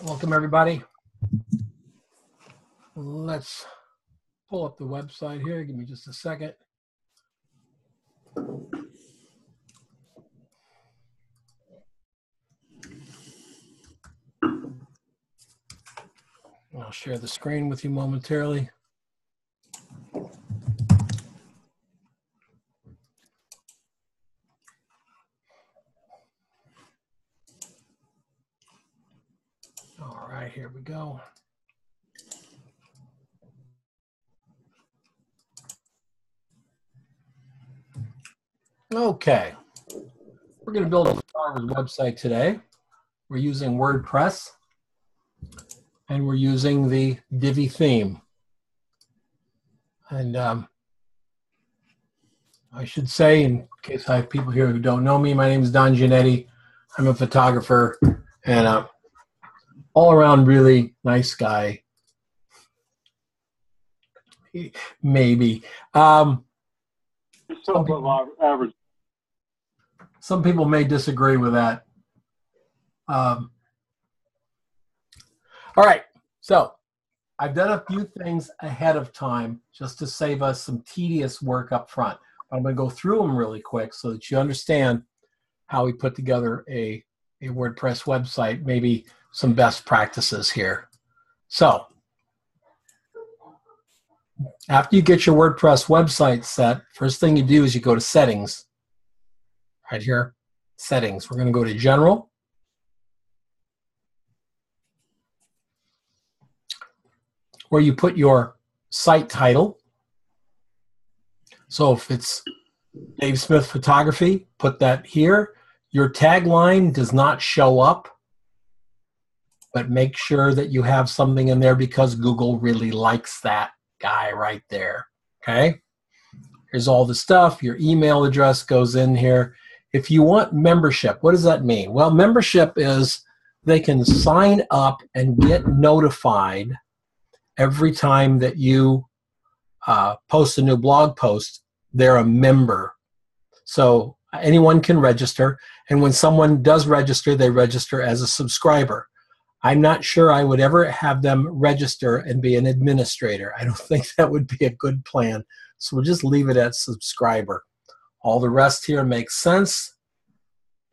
Welcome, everybody. Let's pull up the website here. Give me just a second. I'll share the screen with you momentarily. All right, here we go. Okay, we're going to build a photographer's website today. We're using WordPress, and we're using the DIVI theme. And I should say, in case I have people here who don't know me, my name is Don Giannetti. I'm a photographer and all-around really nice guy. Maybe. Some people may disagree with that. All right, so I've done a few things ahead of time just to save us some tedious work up front. I'm going to go through them really quick so that you understand how we put together a WordPress website, maybe some best practices here. So after you get your WordPress website set, first thing you do is you go to Settings. Right here, Settings. We're going to go to General. Where you put your site title. So if it's Dave Smith Photography, put that here. Your tagline does not show up, but make sure that you have something in there because Google really likes that guy right there, okay? Here's all the stuff. Your email address goes in here. If you want membership, what does that mean? Well, membership is they can sign up and get notified every time that you post a new blog post. They're a member. So anyone can register, and when someone does register, they register as a subscriber. I'm not sure I would ever have them register and be an administrator. I don't think that would be a good plan. So we'll just leave it at subscriber. All the rest here makes sense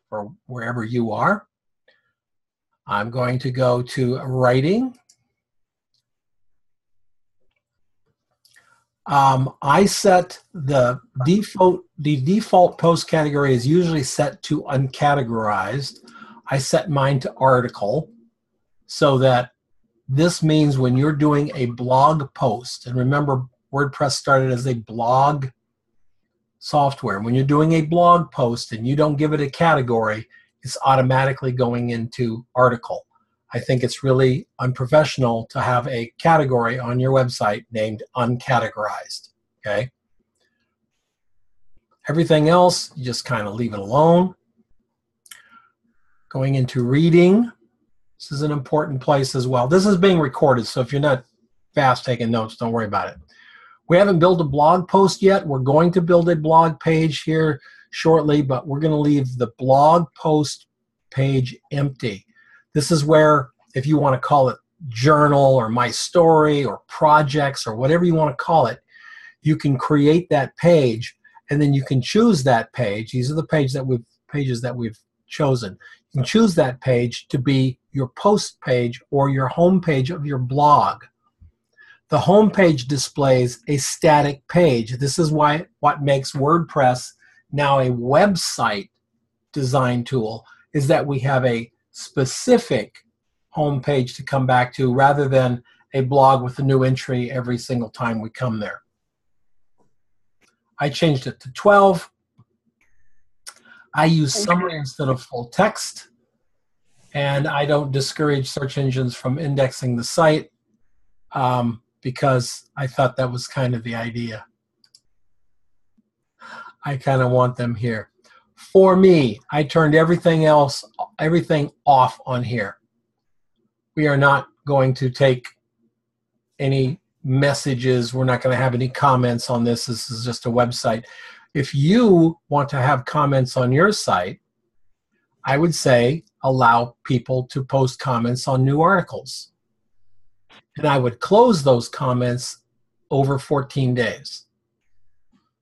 for wherever you are. I'm going to go to writing. I set the default post category is usually set to uncategorized. I set mine to article so that this means when you're doing a blog post, and remember WordPress started as a blog software. When you're doing a blog post and you don't give it a category, it's automatically going into article. I think it's really unprofessional to have a category on your website named uncategorized, okay? Everything else, you just kind of leave it alone. Going into reading, this is an important place as well. This is being recorded, so if you're not fast taking notes, don't worry about it. We haven't built a blog post yet. We're going to build a blog page here shortly, but we're going to leave the blog post page empty. This is where, if you want to call it journal or my story or projects or whatever you want to call it, you can create that page, and then you can choose that page. These are the pages that we've chosen. You can choose that page to be your post page or your home page of your blog. The home page displays a static page. This is what makes WordPress now a website design tool, is that we have a specific home page to come back to rather than a blog with a new entry every single time we come there. I changed it to 12. I use summary instead of full text, and I don't discourage search engines from indexing the site because I thought that was kind of the idea. I kind of want them here. For me, I turned everything off on here. We are not going to take any messages. We're not going to have any comments on this. This is just a website. If you want to have comments on your site, I would say allow people to post comments on new articles. And I would close those comments over 14 days.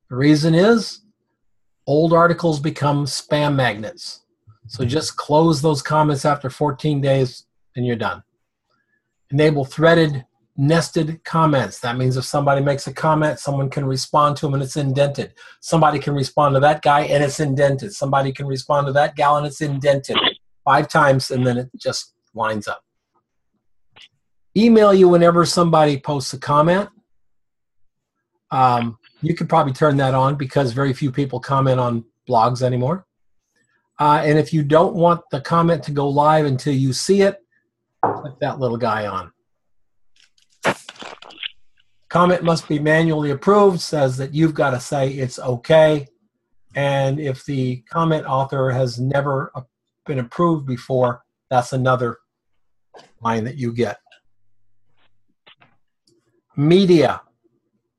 The reason is old articles become spam magnets. So just close those comments after 14 days and you're done. Enable threaded nested comments. That means if somebody makes a comment, someone can respond to them and it's indented. Somebody can respond to that guy and it's indented. Somebody can respond to that gal and it's indented 5 times and then it just lines up. Email you whenever somebody posts a comment. You could probably turn that on because very few people comment on blogs anymore. And if you don't want the comment to go live until you see it, click that little guy on. Comment must be manually approved, says that you've got to say it's okay. And if the comment author has never been approved before, that's another line that you get. Media,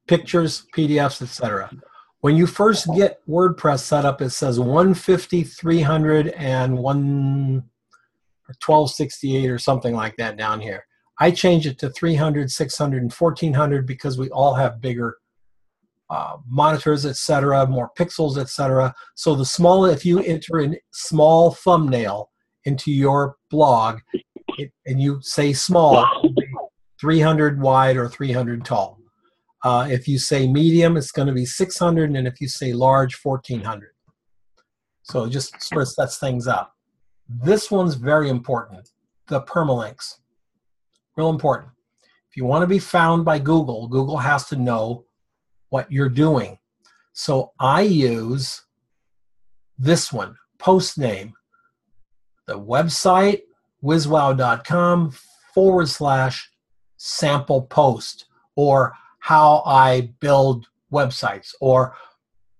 pictures, PDFs, etc. When you first get WordPress set up, it says 150, 300, and 1268 or something like that down here. I changed it to 300, 600, and 1400 because we all have bigger monitors, etc., more pixels, etc. So the smaller, if you enter a small thumbnail into your blog and you say small, it'll be 300 wide or 300 tall. If you say medium, it's going to be 600, and if you say large, 1400. So it just sort of sets things up. This one's very important, the permalinks. Real important. If you want to be found by Google, Google has to know what you're doing. So I use this one, post name, the website, wizwow.com/sample post, or how I build websites, or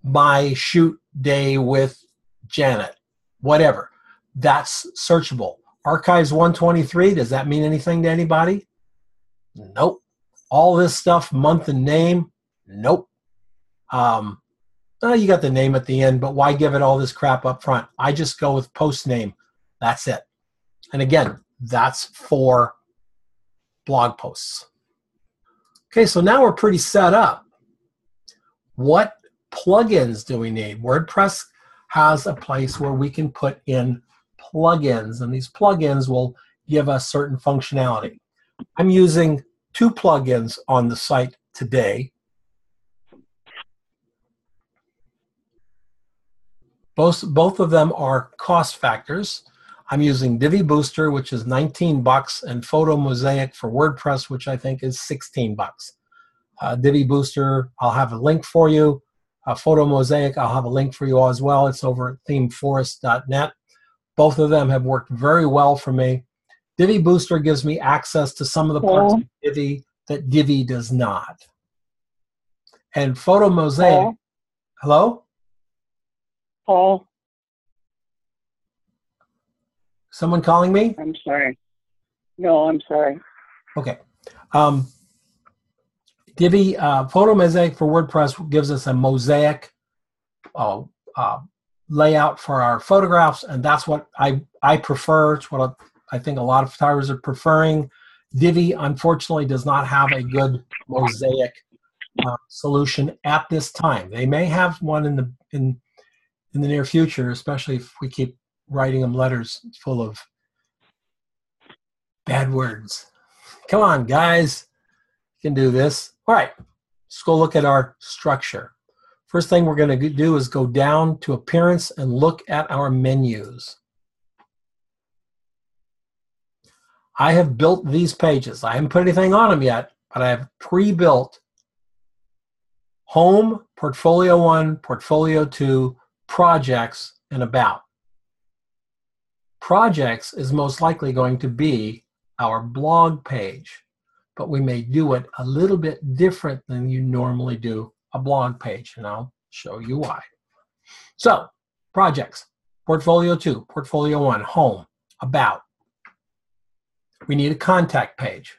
my shoot day with Janet, whatever. That's searchable. Archives 123, does that mean anything to anybody? Nope. All this stuff, month and name, nope. You got the name at the end, but why give it all this crap up front? I just go with post name. That's it. And again, that's for blog posts. Okay, so now we're pretty set up. What plugins do we need? WordPress has a place where we can put in plugins, and these plugins will give us certain functionality. I'm using 2 plugins on the site today. Both of them are cost factors. I'm using Divi Booster, which is 19 bucks, and Photo Mosaic for WordPress, which I think is 16 bucks. Divi Booster, I'll have a link for you. Photo Mosaic, I'll have a link for you all as well. It's over at themeforest.net. Both of them have worked very well for me. Divi Booster gives me access to some of the parts of Divi that Divi does not. And Photo Mosaic, hello? Paul? Someone calling me? I'm sorry. No, I'm sorry. Okay. Divi, Photo Mosaic for WordPress gives us a mosaic layout for our photographs, and that's what I prefer. It's what I think a lot of photographers are preferring. Divi, unfortunately, does not have a good mosaic solution at this time. They may have one in the near future, especially if we keep writing them letters full of bad words. Come on, guys. You can do this. All right, let's go look at our structure. First thing we're going to do is go down to Appearance and look at our menus. I have built these pages. I haven't put anything on them yet, but I have pre-built Home, Portfolio 1, Portfolio 2, Projects, and About. Projects is most likely going to be our blog page, but we may do it a little bit different than you normally do a blog page, and I'll show you why. So, Projects, Portfolio 2, Portfolio 1, Home, About. We need a contact page.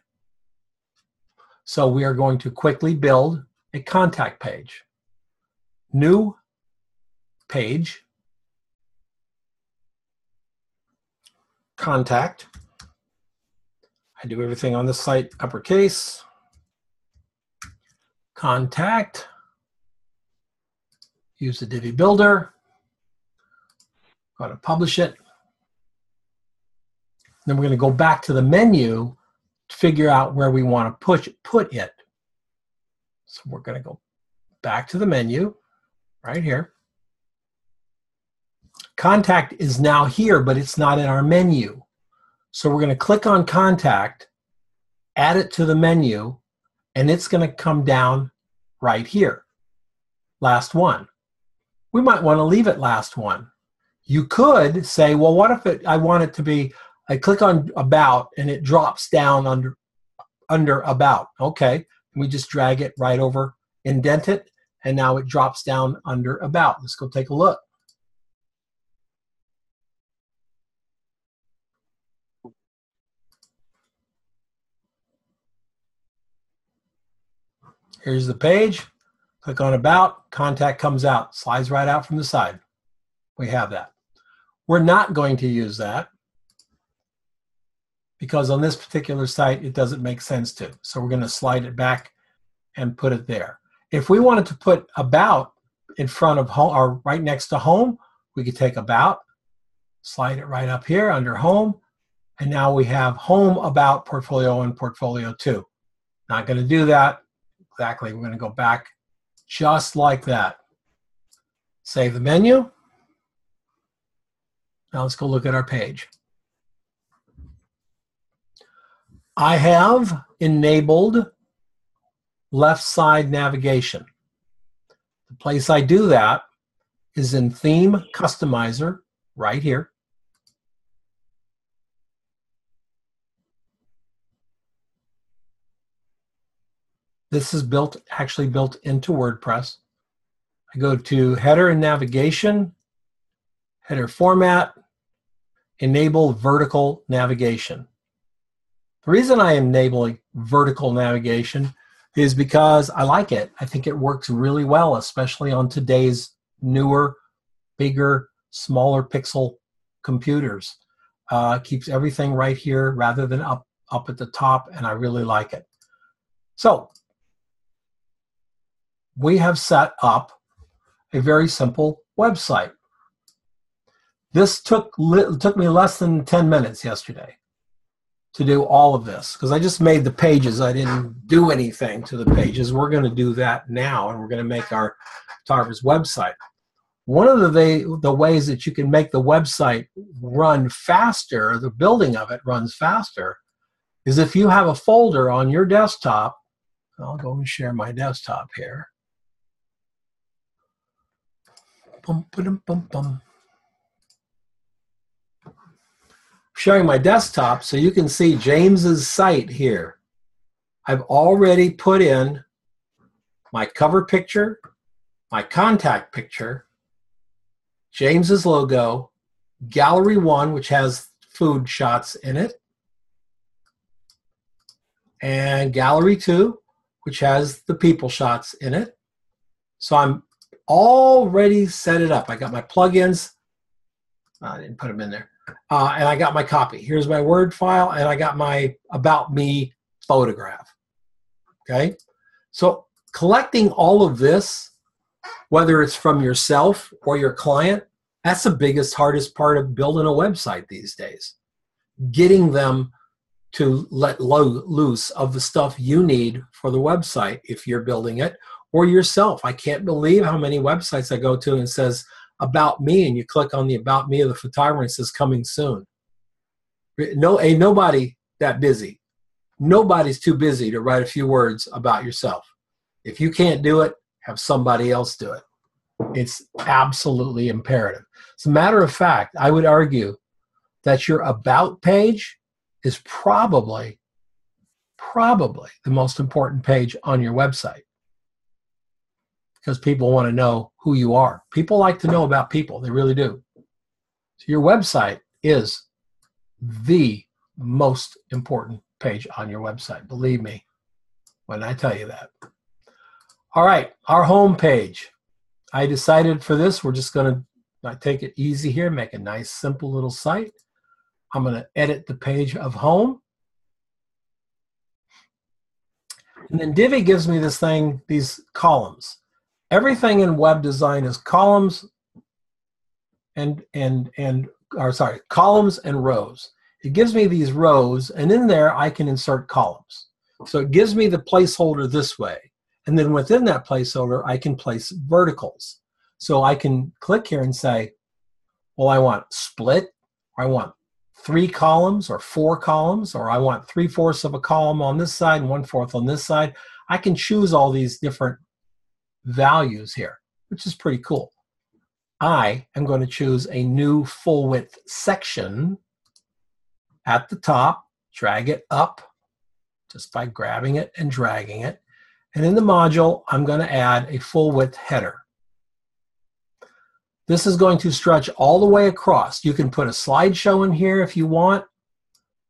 So we are going to quickly build a contact page. New page. contact. I do everything on this site uppercase. Contact. Use the DIVI builder. Go to publish it. Then we're going to go back to the menu to figure out where we want to put it. So we're going to go back to the menu right here. Contact is now here, but it's not in our menu. So we're going to click on Contact, add it to the menu, and it's going to come down right here. Last one. We might want to leave it last one. You could say, well, what if I want it to be, I click on About and it drops down under About. Okay, we just drag it right over, indent it, and now it drops down under About. Let's go take a look. Here's the page. Click on About, Contact comes out, slides right out from the side. We have that. We're not going to use that because on this particular site, it doesn't make sense to. So we're going to slide it back and put it there. If we wanted to put About in front of home or right next to Home, we could take About, slide it right up here under Home, and now we have Home, About, Portfolio, and Portfolio 2. Not going to do that. Exactly. We're going to go back just like that. Save the menu. Now let's go look at our page. I have enabled left side navigation. The place I do that is in Theme Customizer right here. This is actually built into WordPress. I go to Header and Navigation, Header Format, Enable Vertical Navigation. The reason I am enabling vertical navigation is because I like it. I think it works really well, especially on today's newer, bigger, smaller pixel computers. Keeps everything right here rather than up at the top, and I really like it. So we have set up a very simple website. This took me less than 10 minutes yesterday to do all of this because I just made the pages. I didn't do anything to the pages. We're going to do that now, and we're going to make our photographer's website. One of the ways that you can make the website run faster, the building of it runs faster, is if you have a folder on your desktop. I'll go and share my desktop here. Sharing my desktop so you can see James's site here. I've already put in my cover picture, my contact picture, James's logo, Gallery 1, which has food shots in it, and Gallery 2, which has the people shots in it. So I'm already set it up. I got my plugins. I didn't put them in there. And I got my copy. Here's my Word file, and I got my About Me photograph. Okay? So collecting all of this, whether it's from yourself or your client, that's the biggest, hardest part of building a website these days. Getting them to let loose of the stuff you need for the website if you're building it, or yourself. I can't believe how many websites I go to and it says About Me, and you click on the About Me of the photographer and it says coming soon. No, ain't nobody that busy. Nobody's too busy to write a few words about yourself. If you can't do it, have somebody else do it. It's absolutely imperative. As a matter of fact, I would argue that your About page is probably the most important page on your website, because people want to know who you are. People like to know about people. They really do. So your website is the most important page on your website. Believe me when I tell you that. All right, our home page. I decided for this, we're just going to take it easy here, make a nice, simple little site. I'm going to edit the page of home. And then Divi gives me this thing, these columns. Everything in web design is columns columns and rows. It gives me these rows, and in there I can insert columns. So it gives me the placeholder this way. And then within that placeholder, I can place verticals. So I can click here and say, well, I want split, or I want 3 columns or 4 columns, or I want 3/4 of a column on this side and 1/4 on this side. I can choose all these different values here, which is pretty cool. I am going to choose a new full width section at the top, drag it up just by grabbing it and dragging it. And in the module, I'm going to add a full width header. This is going to stretch all the way across. You can put a slideshow in here if you want.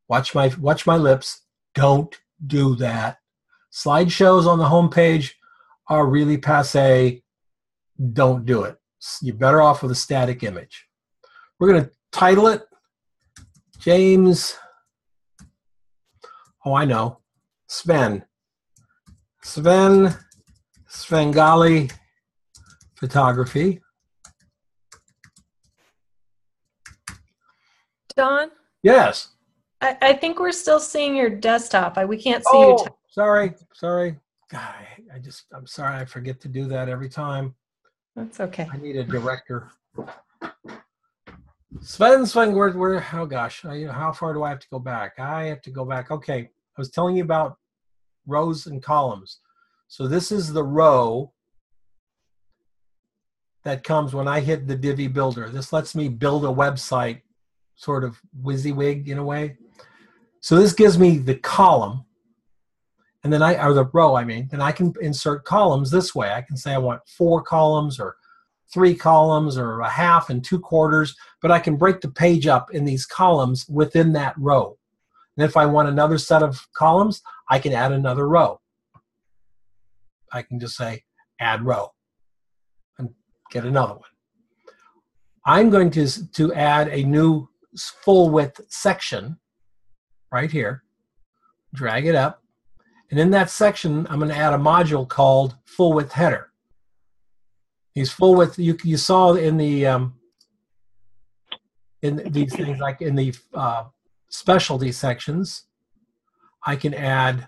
Watch my lips. Don't do that. Slideshows on the home page are really passé. Don't do it. You're better off with a static image. We're going to title it James, oh, I know, Svengali Photography. Don? Yes. I think we're still seeing your desktop. We can't see Oh, you. sorry. God, I'm sorry. I forget to do that every time. That's okay. I need a director. Sven, where, oh gosh, how far do I have to go back? I have to go back. Okay, I was telling you about rows and columns. So this is the row that comes when I hit the Divi builder. This lets me build a website, sort of WYSIWYG in a way. So this gives me the column, and then or the row, I mean, then I can insert columns this way. I can say I want 4 columns or 3 columns or a half and 2/4, but I can break the page up in these columns within that row. And if I want another set of columns, I can add another row. I can just say add row and get another one. I'm going to add a new full width section right here, drag it up, and in that section I'm going to add a module called full width header. These full width, you saw in the in these things, like in the specialty sections, I can add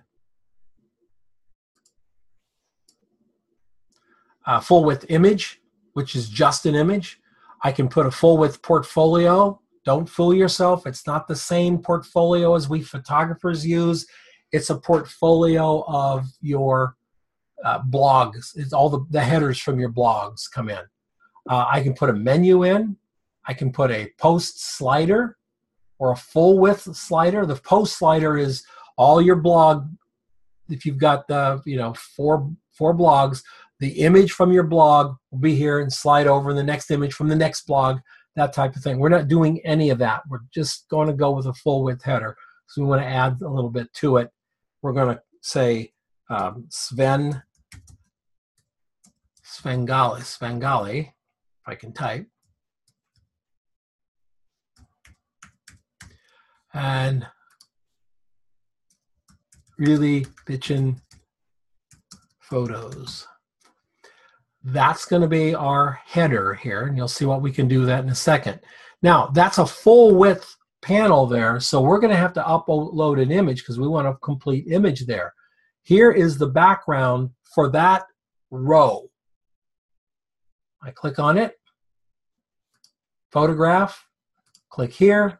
a full width image, which is just an image. I can put a full width portfolio. Don't fool yourself. It's not the same portfolio as we photographers use. It's a portfolio of your blogs. It's all the headers from your blogs come in. I can put a menu in. I can put a post slider or a full width slider. The post slider is all your blog. If you've got four blogs, the image from your blog will be here and slide over, and the next image from the next blog, that type of thing. We're not doing any of that. We're just going to go with a full width header. So we want to add a little bit to it. We're going to say Svengali, if I can type. And really bitchin' photos. That's going to be our header here, and you'll see what we can do that in a second. Now, that's a full width panel there, so we're going to have to upload an image because we want a complete image there. Here is the background for that row. I click on it, photograph, click here,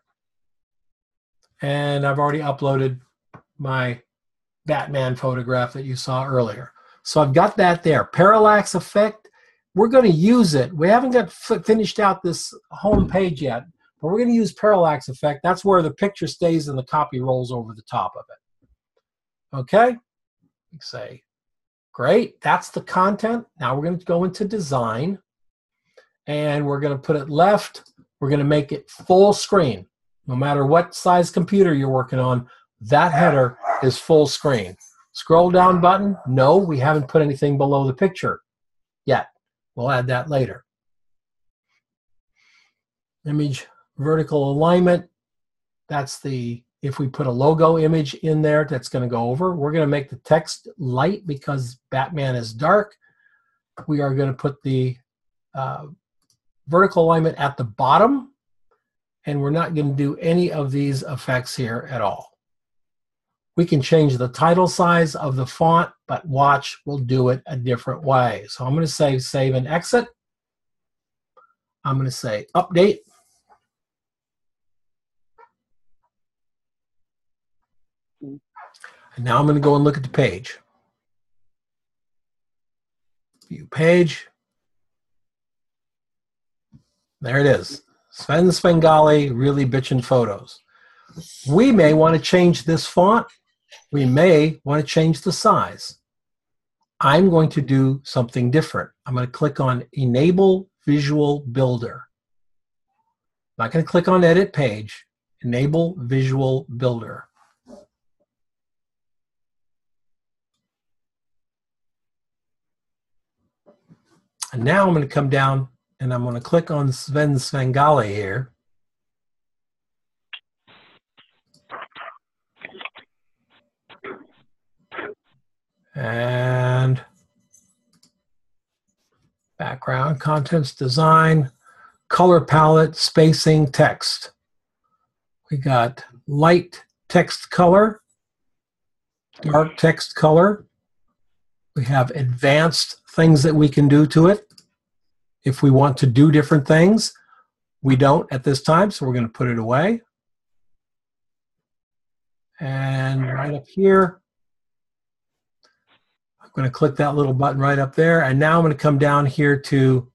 and I've already uploaded my Batman photograph that you saw earlier. So I've got that there. Parallax effect, we're going to use it. We haven't got finished out this home page yet, but we're going to use parallax effect. That's where the picture stays and the copy rolls over the top of it. Okay? You say, great, that's the content. Now we're going to go into design, and we're going to put it left. We're going to make it full screen. No matter what size computer you're working on, that header is full screen. Scroll down button. No, we haven't put anything below the picture yet. We'll add that later. Image vertical alignment. That's the, if we put a logo image in there, that's going to go over. We're going to make the text light because Batman is dark. We are going to put the vertical alignment at the bottom, and we're not going to do any of these effects here at all. We can change the title size of the font, but watch, we'll do it a different way. So I'm going to say save and exit. I'm going to say update. And now I'm going to go and look at the page. View page. There it is. Sven Svengali, really bitchin' photos. We may want to change this font. We may want to change the size. I'm going to do something different. I'm going to click on Enable Visual Builder. I'm not going to click on Edit Page. Enable Visual Builder. And now I'm going to come down and I'm going to click on Sven Svengali here. And background, contents, design, color palette, spacing, text. We got light text color, dark text color. We have advanced things that we can do to it. If we want to do different things, we don't at this time, so we're going to put it away. And right up here, I'm going to click that little button right up there. And now I'm going to come down here to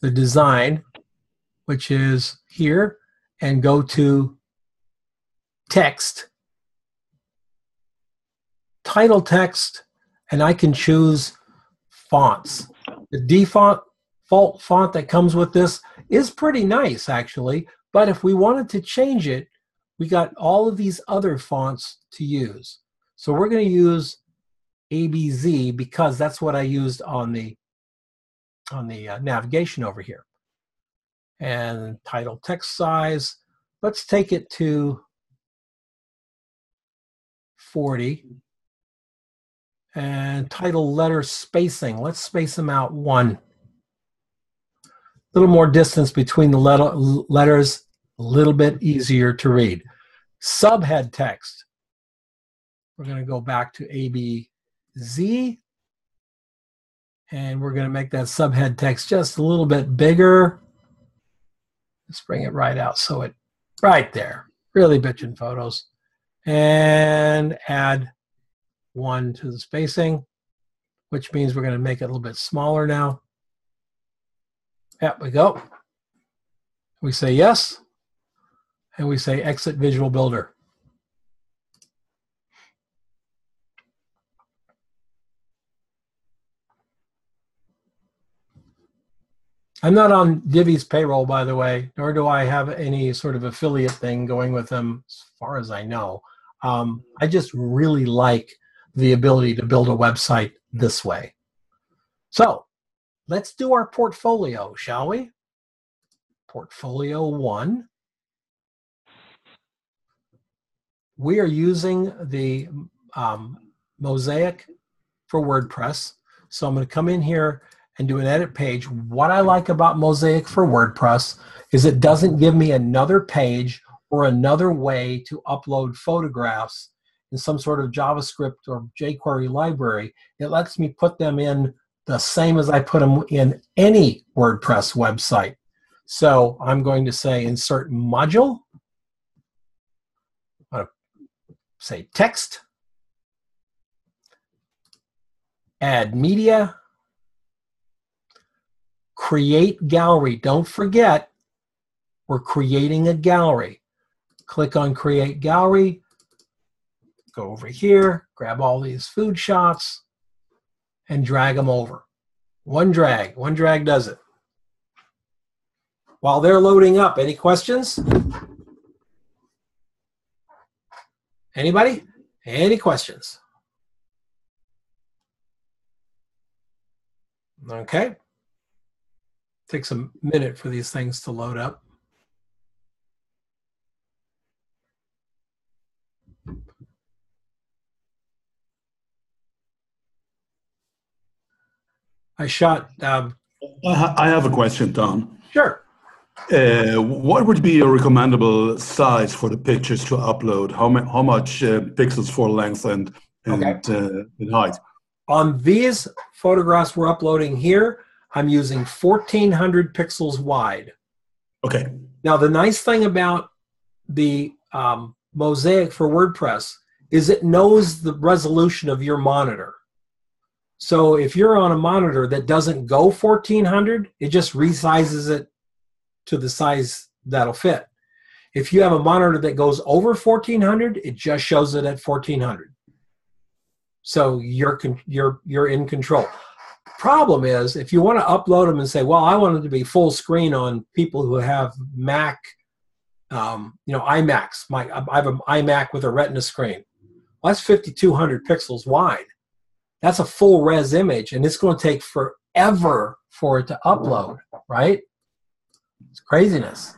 the design, which is here, and go to text, title text, and I can choose fonts. The default font that comes with this is pretty nice, actually, but if we wanted to change it, we got all of these other fonts to use. So we're going to use ABZ because that's what I used on the navigation over here. And title text size, let's take it to 40. And title letter spacing, let's space them out 1. A little more distance between the letters, a little bit easier to read. Subhead text, we're going to go back to ABZ, and we're going to make that subhead text just a little bit bigger. Let's bring it right out so it, right there, really bitchin' photos. And add 1 to the spacing, which means we're going to make it a little bit smaller now. There we go. We say yes, and we say exit Visual Builder. I'm not on DIVI's payroll, by the way, nor do I have any sort of affiliate thing going with them as far as I know. I just really like the ability to build a website this way. So let's do our portfolio, shall we? Portfolio 1. We are using the Mosaic for WordPress. So I'm going to come in here and do an edit page. What I like about Mosaic for WordPress is it doesn't give me another page or another way to upload photographs in some sort of JavaScript or jQuery library. It lets me put them in the same as I put them in any WordPress website. So I'm going to say insert module. I'm going to say text. Add media. Create gallery. Don't forget, we're creating a gallery. Click on Create Gallery. Go over here, grab all these food shots, and drag them over. One drag does it. While they're loading up, any questions? Anybody? Any questions? Okay. Takes a minute for these things to load up. I shot, I have a question, Tom. sure. What would be a recommendable size for the pictures to upload? How much pixels for length and Okay. in height? On these photographs we're uploading here, I'm using 1400 pixels wide. Okay. Now, the nice thing about the Mosaic for WordPress is it knows the resolution of your monitor. So if you're on a monitor that doesn't go 1400, it just resizes it to the size that'll fit. If you have a monitor that goes over 1400, it just shows it at 1400. So you're in control. Problem is, if you want to upload them and say, well, I want it to be full screen on people who have Mac, iMacs. I have an iMac with a Retina screen. Well, that's 5200 pixels wide. That's a full res image, and it's going to take forever for it to upload, right? It's craziness.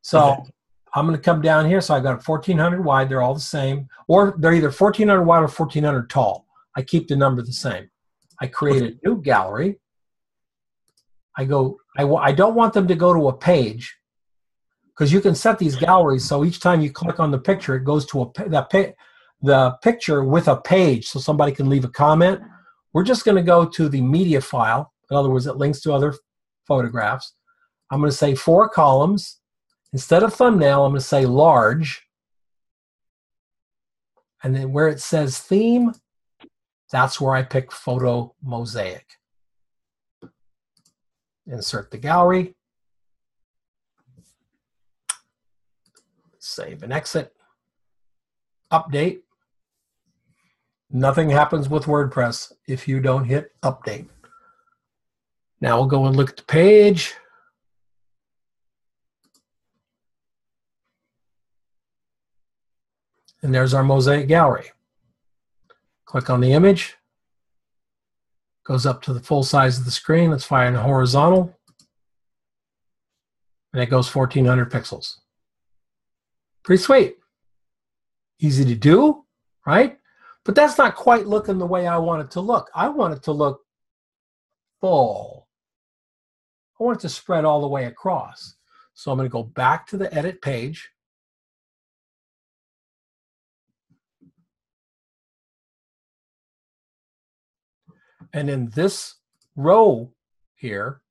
So I'm going to come down here. So I've got 1400 wide. They're all the same. Or they're either 1400 wide or 1400 tall. I keep the number the same. I create a new gallery. I don't want them to go to a page, because you can set these galleries so each time you click on the picture, it goes to the picture with a page so somebody can leave a comment. We're just going to go to the media file. In other words, it links to other photographs. I'm going to say 4 columns. Instead of thumbnail, I'm going to say large. And then where it says theme, that's where I pick Photo Mosaic. Insert the gallery. Save and exit. Update. Nothing happens with WordPress if you don't hit update. Now we'll go and look at the page. And there's our Mosaic gallery. Click on the image. Goes up to the full size of the screen. Let's fire in horizontal. And it goes 1400 pixels. Pretty sweet. Easy to do, right? But that's not quite looking the way I want it to look. I want it to look full. I want it to spread all the way across. So I'm going to go back to the edit page. And in this row here,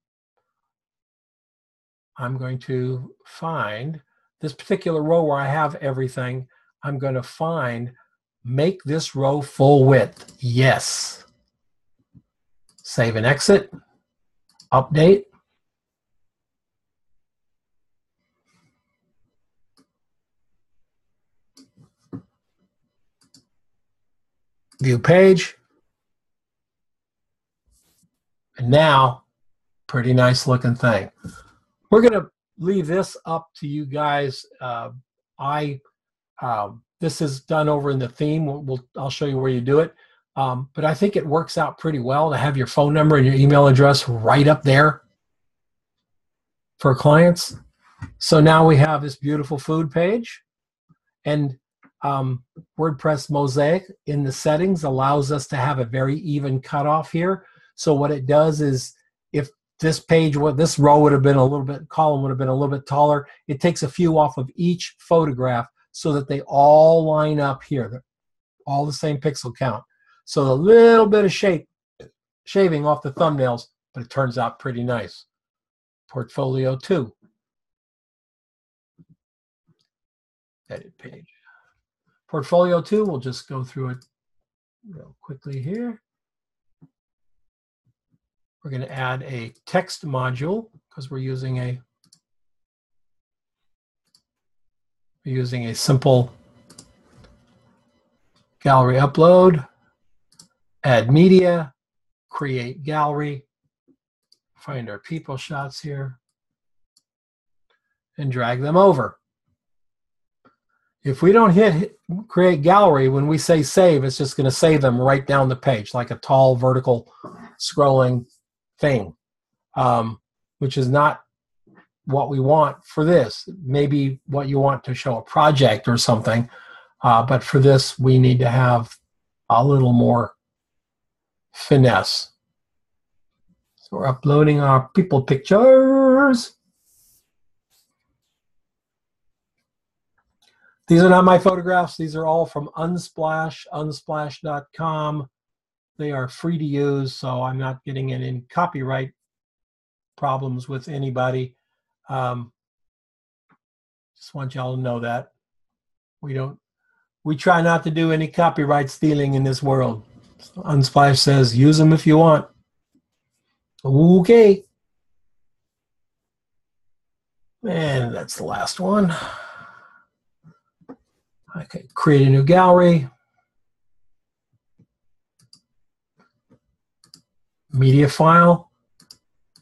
I'm going to find this particular row where I have everything. I'm going to find, make this row full width. Yes. Save and exit. Update. View page. And now, pretty nice looking thing. We're going to leave this up to you guys. This is done over in the theme. I'll show you where you do it. But I think it works out pretty well to have your phone number and your email address right up there for clients. So now we have this beautiful food page. And WordPress Mosaic in the settings allows us to have a very even cutoff here. So what it does is, if this page, this row would have been a little bit, column would have been a little bit taller, it takes a few off of each photograph so that they all line up here. They're all the same pixel count. So a little bit of shaving off the thumbnails, but it turns out pretty nice. Portfolio 2. Edit page. Portfolio 2, we'll just go through it real quickly here. We're going to add a text module because we're using a simple gallery upload. Add media, create gallery, find our people shots here, and drag them over. If we don't hit create gallery, when we say save, it's just going to save them right down the page like a tall vertical scrolling thing, which is not what we want for this. Maybe what you want to show a project or something. But for this, we need to have a little more finesse. So we're uploading our people pictures. These are not my photographs. These are all from Unsplash, unsplash.com. They are free to use, so I'm not getting any copyright problems with anybody. Just want y'all to know that. We try not to do any copyright stealing in this world. So Unsplash says, use them if you want. Okay. And that's the last one. Okay, create a new gallery. Media file.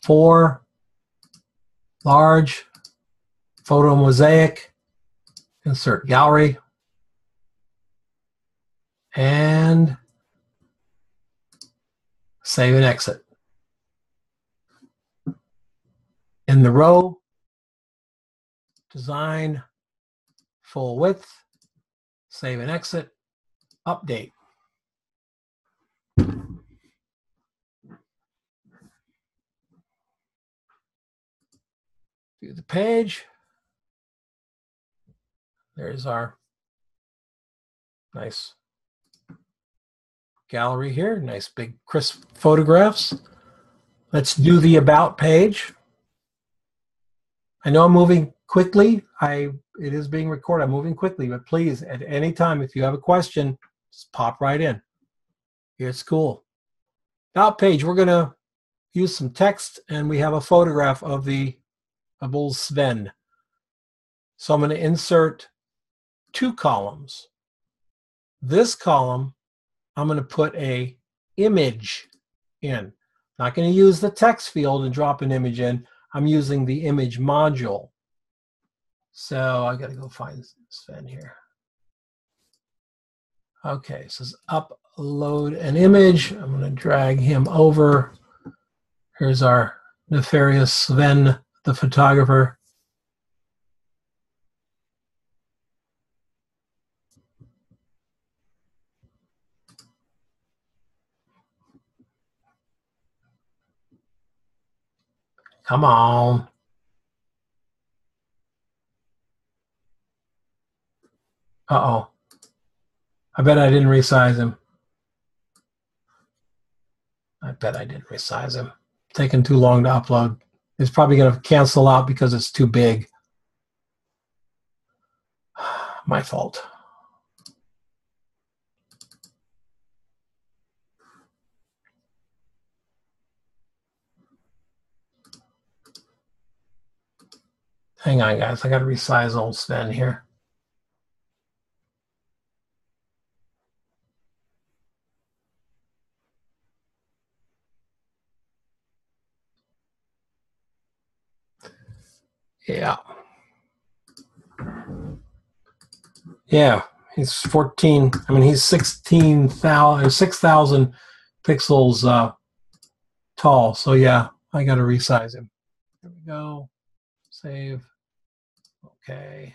4. Large. Photo mosaic. Insert gallery. And save and exit. In the row, design, full width, save and exit, update. View the page. There's our nice gallery here, nice big crisp photographs. Let's do the about page. I know I'm moving quickly. It is being recorded. I'm moving quickly, but please, at any time, if you have a question, just pop right in. It's cool. About page, we're going to use some text, and we have a photograph of old Sven. So I'm going to insert 2 columns. This column, I'm going to put a image in. Not going to use the text field and drop an image in. I'm using the image module. So I got to go find Sven here. Okay, it says upload an image. I'm going to drag him over. Here's our nefarious Sven, the photographer. Come on. Uh-oh. I bet I didn't resize him. I bet I didn't resize him. Taking too long to upload. It's probably going to cancel out because it's too big. My fault. Hang on, guys. I got to resize old Sven here. Yeah. Yeah, he's 14. I mean, he's 16,000, 6,000 pixels tall. So yeah, I got to resize him. There we go. Save. Okay.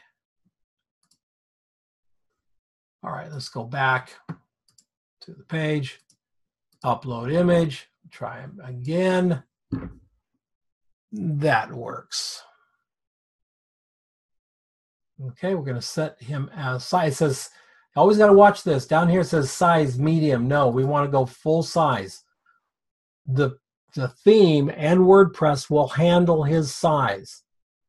All right, let's go back to the page. Upload image. Try him again. That works. Okay, we're going to set him as size. It says, always got to watch this. Down here it says size medium. No, we want to go full size. The theme and WordPress will handle his size.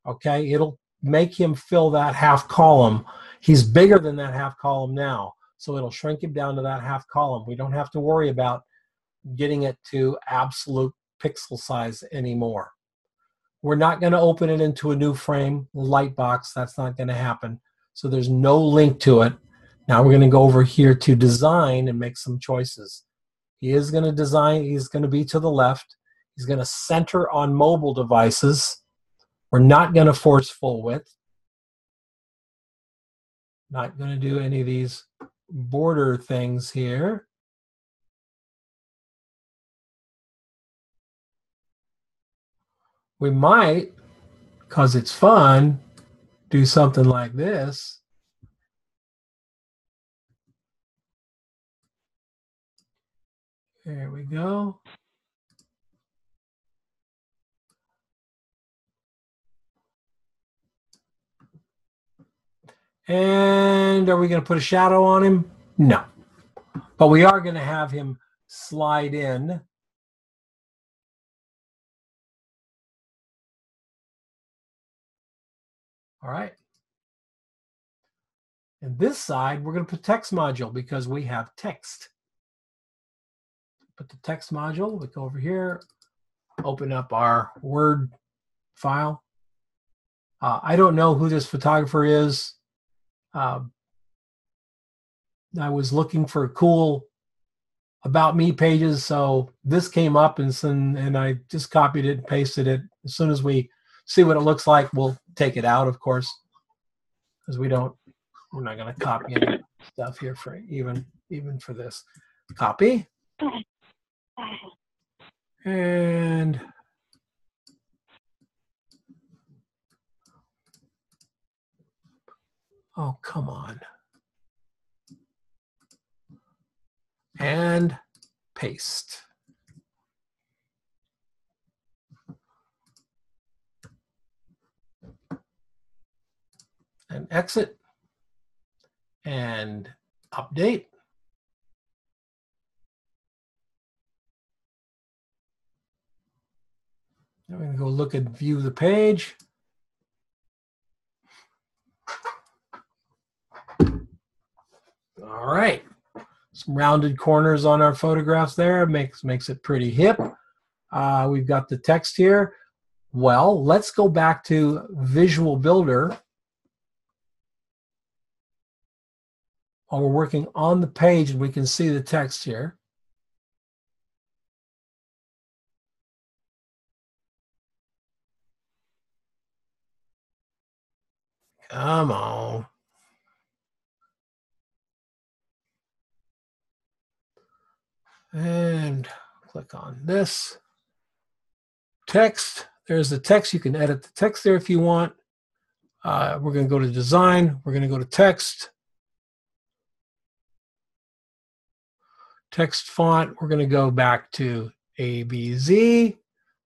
Okay, it'll make him fill that half column. He's bigger than that half column now, so it'll shrink him down to that half column. We don't have to worry about getting it to absolute pixel size anymore. We're not going to open it into a new frame, Lightbox. That's not going to happen. So there's no link to it. Now we're going to go over here to design and make some choices. He is going to design. He's going to be to the left. He's going to center on mobile devices. We're not going to force full width. Not going to do any of these border things here. We might, because it's fun, do something like this. There we go. And are we going to put a shadow on him? No. But we are going to have him slide in. All right. And this side, we're going to put text module because we have text. Put the text module, we go over here, open up our Word file. I don't know who this photographer is. I was looking for cool about me pages, so this came up and I just copied it and pasted it. As soon as we see what it looks like, we'll take it out, of course, because we're not going to copy any stuff here for even for this. Copy. And oh, come on. And paste. And exit. And update. I'm going to go look at view the page. All right. Some rounded corners on our photographs there makes it pretty hip. We've got the text here. Well, let's go back to Visual Builder. While we're working on the page, and we can see the text here. Come on. And click on this. Text. There's the text. You can edit the text there if you want. We're going to go to design. We're going to go to text. Text font. We're going to go back to ABZ.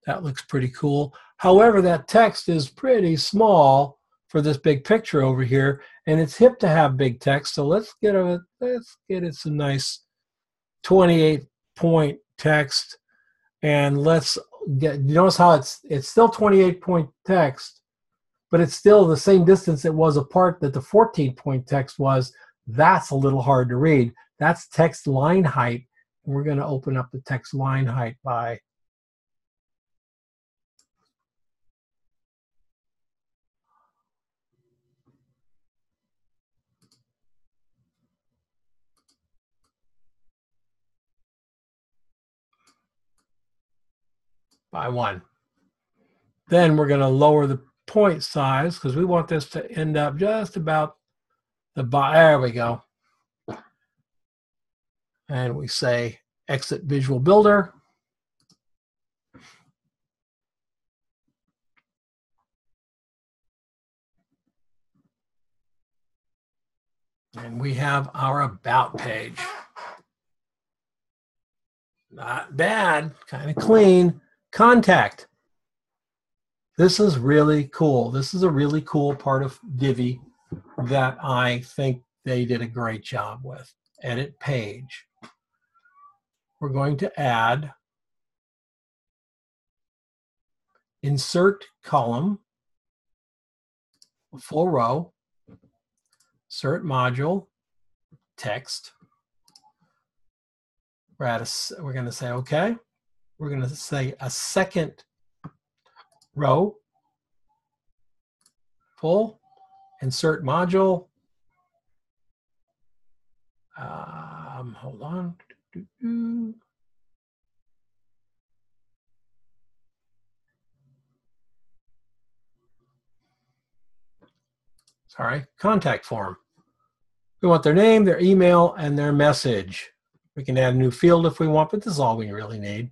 That looks pretty cool. However, that text is pretty small for this big picture over here, and it's hip to have big text. So let's get it some nice 28-point text, and let's get. You notice how it's still 28-point text, but it's still the same distance it was apart that the 14-point text was. That's a little hard to read. That's text line height. And we're going to open up the text line height by one. Then we're going to lower the point size because we want this to end up just about the bottom. There we go. And we say exit Visual Builder. And we have our About page. Not bad, kind of clean. Contact. This is really cool. This is a really cool part of DIVI that I think they did a great job with. Edit page. We're going to add insert column, full row, insert module, text. We're going to say OK. We're going to say a second row, full, insert module. Hold on. Sorry, contact form. We want their name, their email, and their message. We can add a new field if we want, but this is all we really need.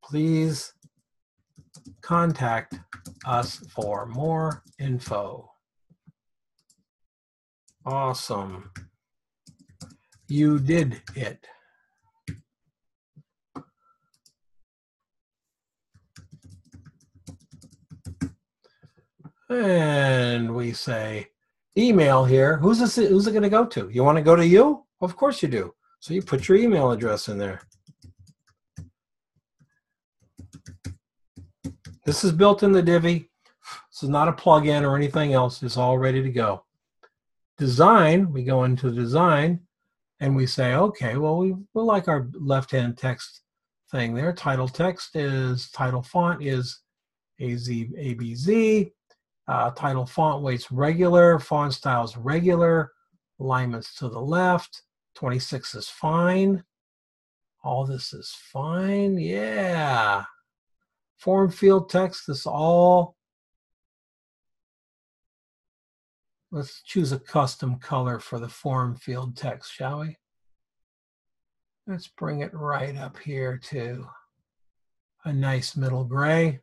Please contact us for more info. Awesome. You did it. And we say email here. Who's it going to go to? You want to go to you? Of course you do. So you put your email address in there. This is built in the DIVI. This is not a plugin or anything else. It's all ready to go. Design, we go into design and we say, okay, well, we like our left-hand text thing there. Title text is, title font is ABZ. Title font weight's regular. Font style's regular. Alignments to the left. 26 is fine. All this is fine. Yeah. Form field text, this all. Let's choose a custom color for the form field text, shall we? Let's bring it right up here to a nice middle gray.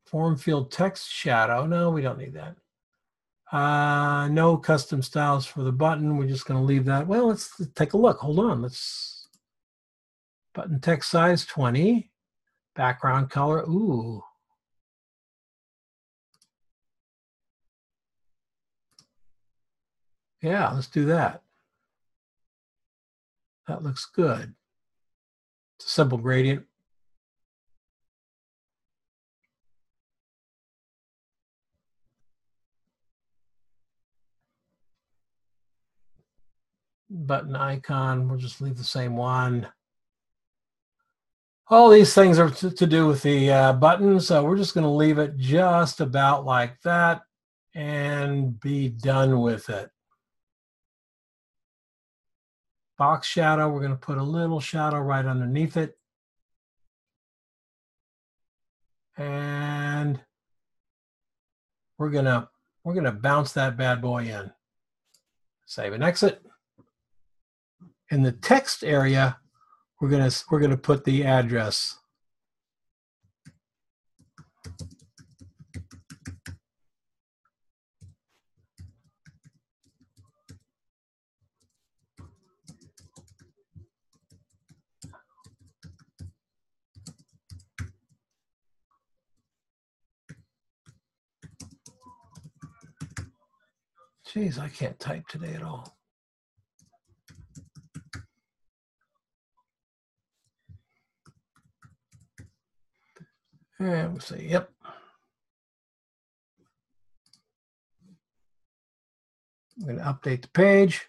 Form field text shadow. No, we don't need that. No custom styles for the button. We're just going to leave that. Well, let's take a look. Hold on. Let's button text size 20. Background color. Ooh. Yeah, let's do that. That looks good. It's a simple gradient. Button icon, we'll just leave the same one. All these things are to do with the button, so we're just going to leave it just about like that and be done with it. Box shadow, we're going to put a little shadow right underneath it. And we're gonna bounce that bad boy in. Save and exit. In the text area, we're gonna put the address. Jeez, I can't type today at all. And we'll say, yep. I'm going to update the page.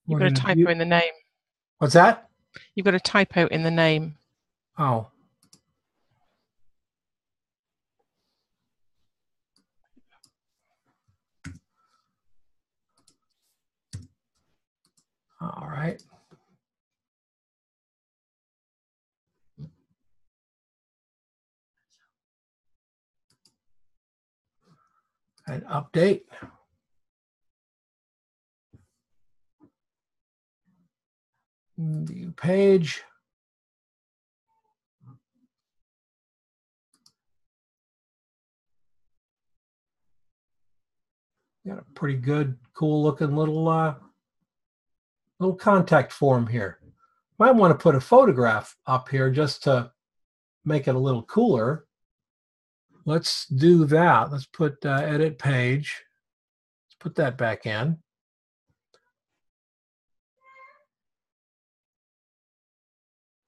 You've got a typo in the name. What's that? You've got a typo in the name. Oh. All right. And update. View page. Got a pretty good, cool looking little contact form here. Might want to put a photograph up here just to make it a little cooler. Let's do that. Let's put edit page. Let's put that back in.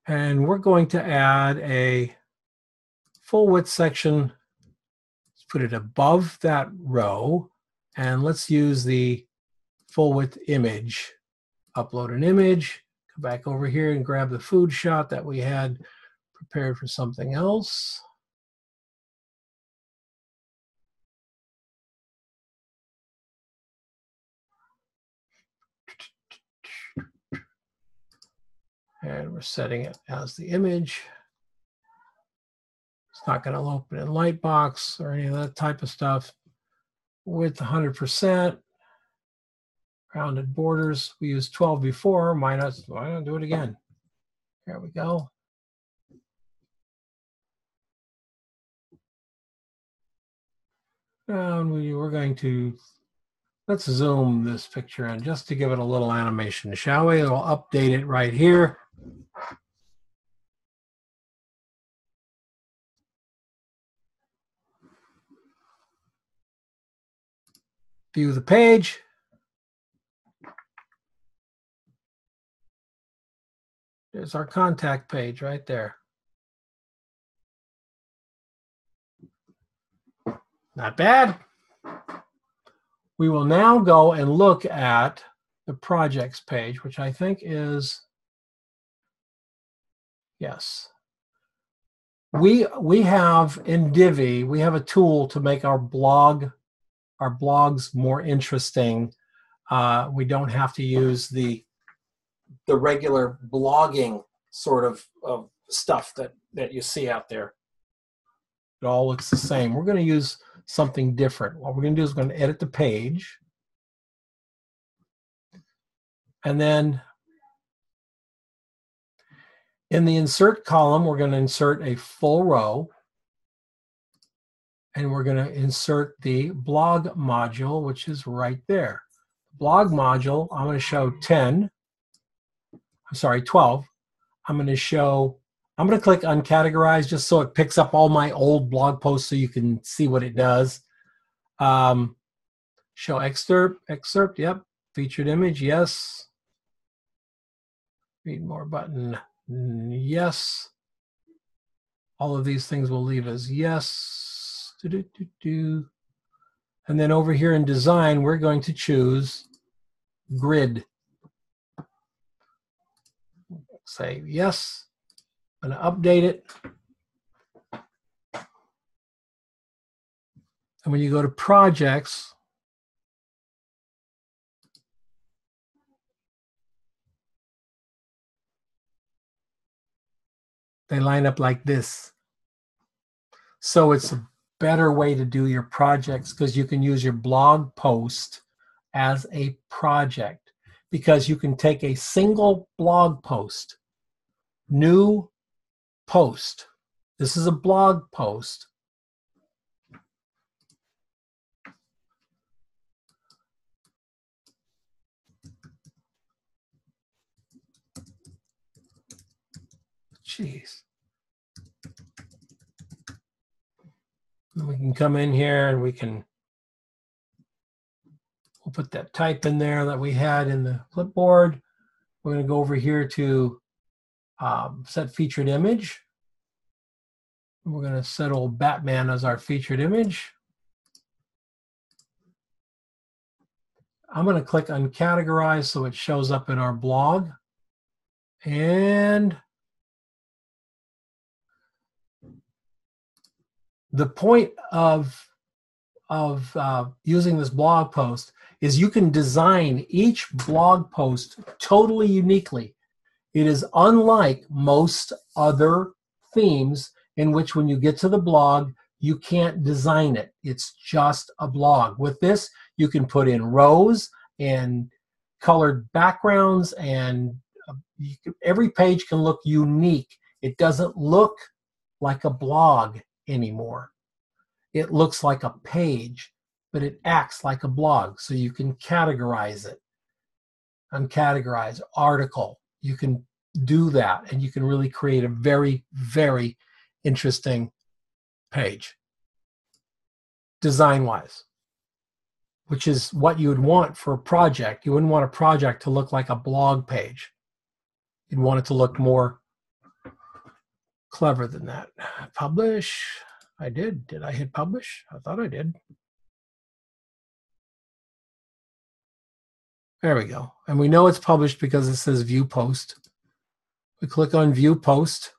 And we're going to add a full width section. Let's put it above that row. And let's use the full width image. Upload an image. Come back over here and grab the food shot that we had prepared for something else. And we're setting it as the image. It's not going to open in Lightbox or any of that type of stuff. Width 100%. Rounded borders. We used 12 before. Why not do it again? There we go. And we're going to Let's zoom this picture in just to give it a little animation, shall we? We'll update it right here. View the page. There's our contact page right there. Not bad. We will now go and look at the projects page, which I think is, yes. We have in DIVI, we have a tool to make our blogs more interesting. We don't have to use the regular blogging sort of stuff that you see out there. It all looks the same. We're going to use something different. What we're going to do is we're going to edit the page. And then in the insert column, we're going to insert a full row. And we're going to insert the blog module, which is right there. Blog module, I'm going to show 12. I'm going to click uncategorize just so it picks up all my old blog posts so you can see what it does. Show excerpt, yep. Featured image, yes. Read more button, yes. All of these things will leave as yes. And then over here in design, we're going to choose grid. Say yes. I'm going to update it. And when you go to projects, they line up like this. So it's a better way to do your projects because you can use your blog post as a project, because you can take a single blog post, new post. This is a blog post. Jeez. And we can come in here and we'll put that type in there that we had in the clipboard. We're going to go over here to set featured image. We're going to set old Batman as our featured image. I'm going to click uncategorize so it shows up in our blog. And the point of using this blog post is you can design each blog post totally uniquely. It is unlike most other themes in which when you get to the blog, you can't design it. It's just a blog. With this, you can put in rows and colored backgrounds, and every page can look unique. It doesn't look like a blog anymore. It looks like a page, but it acts like a blog. So you can categorize it. Uncategorize, article. You can do that, and you can really create a very, very interesting page, design-wise, which is what you would want for a project. You wouldn't want a project to look like a blog page. You'd want it to look more clever than that. Publish. I did. Did I hit publish? I thought I did. There we go. And we know it's published because it says view post. We click on view post,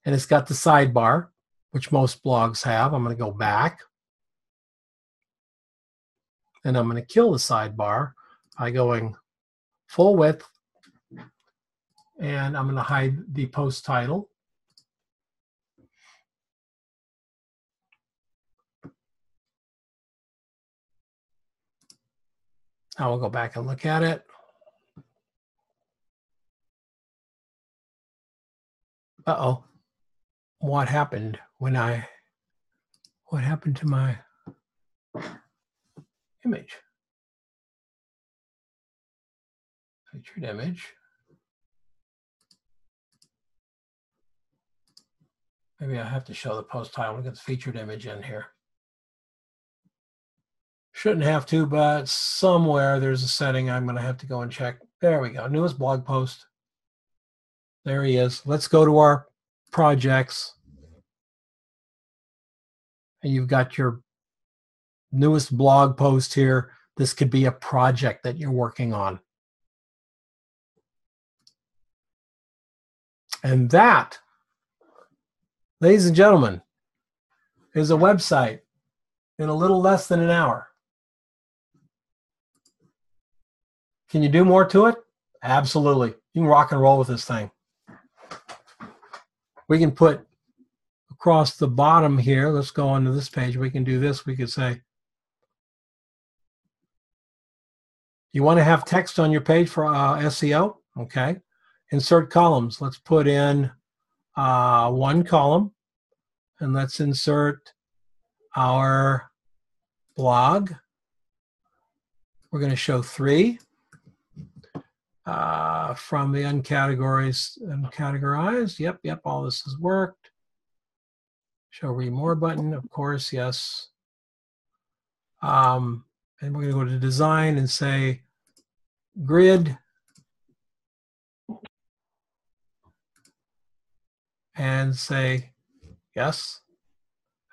and it's got the sidebar, which most blogs have. I'm going to go back, and I'm going to kill the sidebar by going full width, and I'm going to hide the post title. I will go back and look at it. Uh-oh. What happened when what happened to my image? Featured image. Maybe I have to show the post title. We'll get the featured image in here. Shouldn't have to, but somewhere there's a setting I'm going to have to go and check. There we go. Newest blog post. There he is. Let's go to our projects. And you've got your newest blog post here. This could be a project that you're working on. And that, ladies and gentlemen, is a website in a little less than an hour. Can you do more to it? Absolutely. You can rock and roll with this thing. We can put across the bottom here, let's go onto this page. We can do this. We could say, you want to have text on your page for SEO? Okay. Insert columns. Let's put in one column, and let's insert our blog. We're going to show 3 from the uncategorized. Yep, all this has worked. Show read more button, of course, yes. And we're going to go to design and say grid. And say yes.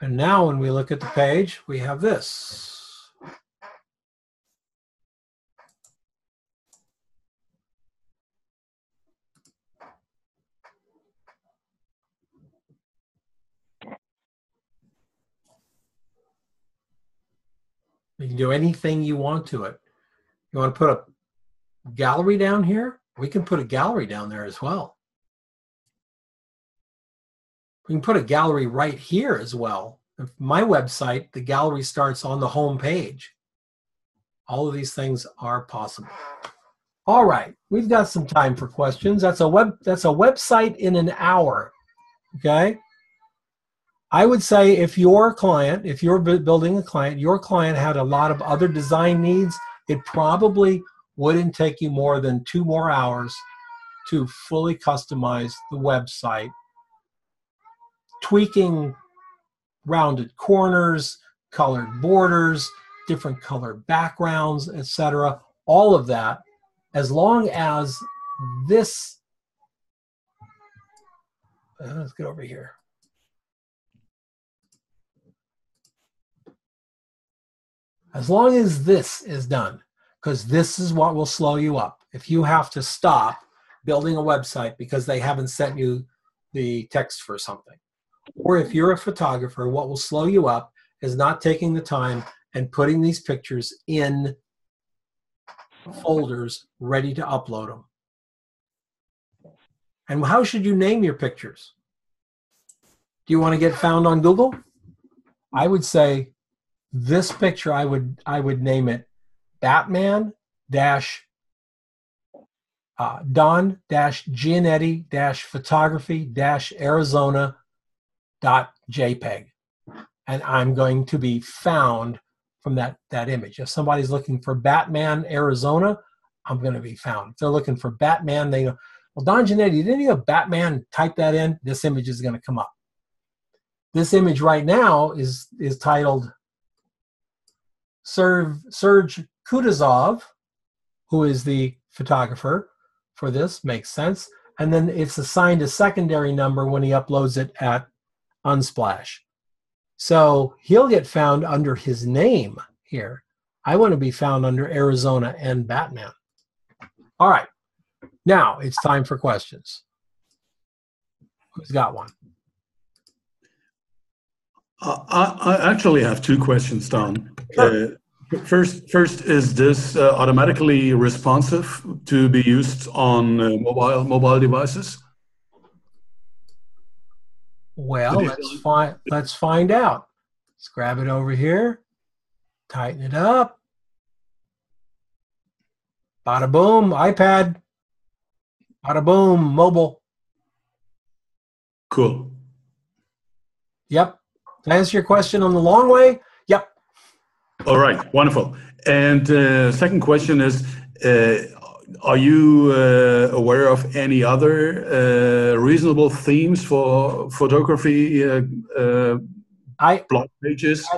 And now when we look at the page, we have this. You can do anything you want to it. You want to put a gallery down here? We can put a gallery down there as well. We can put a gallery right here as well. If my website, the gallery starts on the home page. All of these things are possible. All right, we've got some time for questions. That's a website in an hour. Okay. I would say if your client, if you're building a client, your client had a lot of other design needs, it probably wouldn't take you more than 2 more hours to fully customize the website, tweaking rounded corners, colored borders, different colored backgrounds, etc. All of that, as long as this, let's get over here. As long as this is done, because this is what will slow you up. If you have to stop building a website because they haven't sent you the text for something. Or if you're a photographer, what will slow you up is not taking the time and putting these pictures in folders ready to upload them. And how should you name your pictures? Do you want to get found on Google? I would say this picture, I would name it Batman Don Gianetti photography Arizona.jpg, and I'm going to be found from that image. If somebody's looking for Batman Arizona, I'm going to be found. If they're looking for Batman, they know, well, Don Gianetti, didn't you have Batman? Type that in. This image is going to come up. This image right now is titled Serge Kutuzov, who is the photographer for this, makes sense. And then it's assigned a secondary number when he uploads it at Unsplash. So he'll get found under his name here. I want to be found under Arizona and Batman. All right. Now it's time for questions. Who's got one? I actually have 2 questions, Don. Sure. First, is this automatically responsive to be used on mobile devices? Well, let's find out. Let's grab it over here, tighten it up. Bada boom, iPad. Bada boom, mobile. Cool. Yep. To answer your question on the long way, yep. All right, wonderful. And second question is, are you aware of any other reasonable themes for photography blog pages?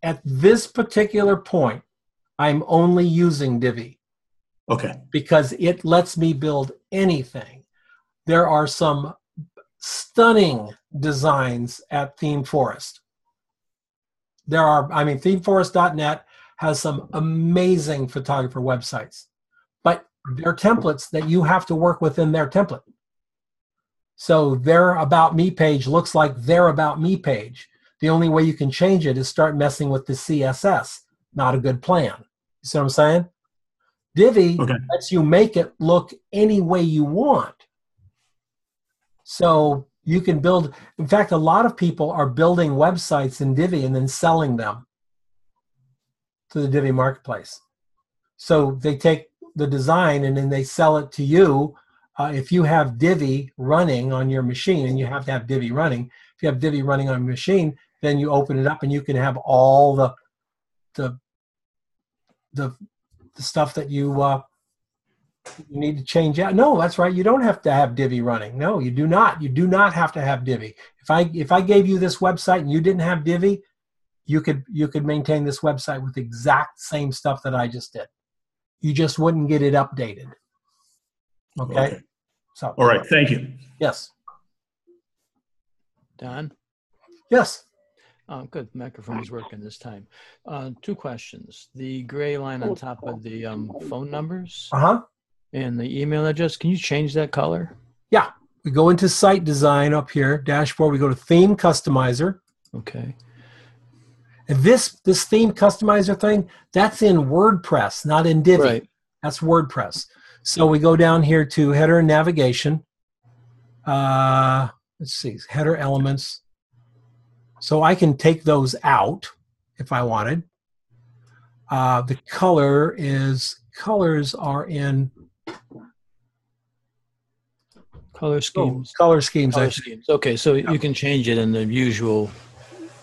At this particular point, I'm only using Divi. Okay. Because it lets me build anything. There are some stunning designs at ThemeForest. ThemeForest.net has some amazing photographer websites, but they're templates that you have to work within their template. So their About Me page looks like their About Me page. The only way you can change it is start messing with the CSS. Not a good plan. You see what I'm saying? Divi lets you make it look any way you want. So you can build, in fact, a lot of people are building websites in Divi and then selling them to the Divi marketplace. So they take the design and then they sell it to you. If you have Divi running on your machine, and you have to have Divi running, if you have Divi running on your machine, then you open it up and you can have all the stuff that you need to change out. No, that's right. You don't have to have Divi running. No, you do not. You do not have to have Divi. If I gave you this website and you didn't have Divi, you could maintain this website with the exact same stuff that I just did. You just wouldn't get it updated. Okay. So. All right. Thank you. Yes. Don? Yes. Good. Microphone is working this time. 2 questions. The gray line on top of the phone numbers and the email address, can you change that color? Yeah. We go into site design up here, dashboard. We go to theme customizer. Okay. And this theme customizer thing, that's in WordPress, not in Divi. Right. That's WordPress. So we go down here to header and navigation. Let's see, header elements. So I can take those out if I wanted. The colors are in Color schemes. Color schemes. Color schemes. Okay, so you can change it in the usual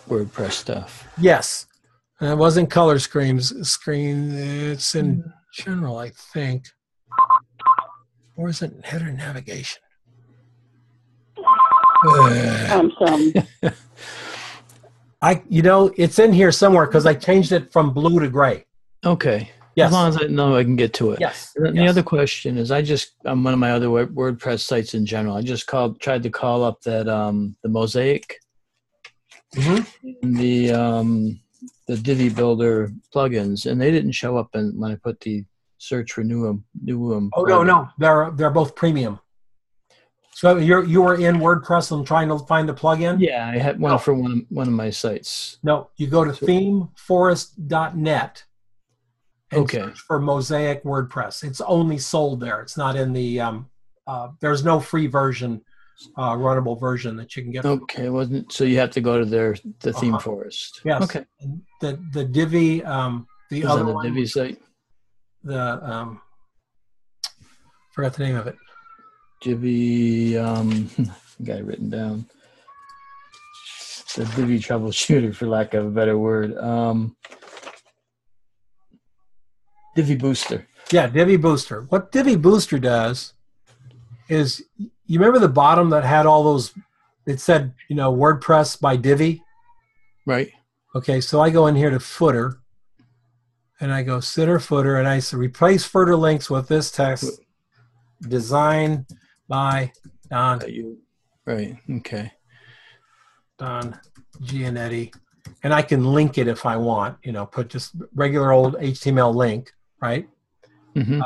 WordPress stuff. Yes. And it wasn't color schemes. It's in general, I think. Or is it header navigation? It's in here somewhere because I changed it from blue to gray. Okay. Yes. As long as I know I can get to it. Yes. And then the other question is, on one of my other WordPress sites in general, I just tried to call up that the Mosaic, and the Divi Builder plugins, and they didn't show up when I put the search for new Oh no, they're both premium. So you were in WordPress and trying to find a plugin? Yeah, I had one for one of my sites. No, you go to themeforest.net and search for Mosaic WordPress. It's only sold there. It's not in the there's no free version, runnable version that you can get. Okay, so you have to go to the ThemeForest. Yes. Okay. The Divi the other on the one, Divi site. Forgot the name of it. Divi, got it written down. The Divi troubleshooter, for lack of a better word. Divi Booster. Yeah, Divi Booster. What Divi Booster does is, you remember the bottom that had all those, it said, WordPress by Divi? Right. Okay, so I go in here to footer, and I go center footer, and I say replace footer links with this text, design by Don. Right, okay. Don Gianetti. And I can link it if I want, put just regular old HTML link, right? Mm-hmm.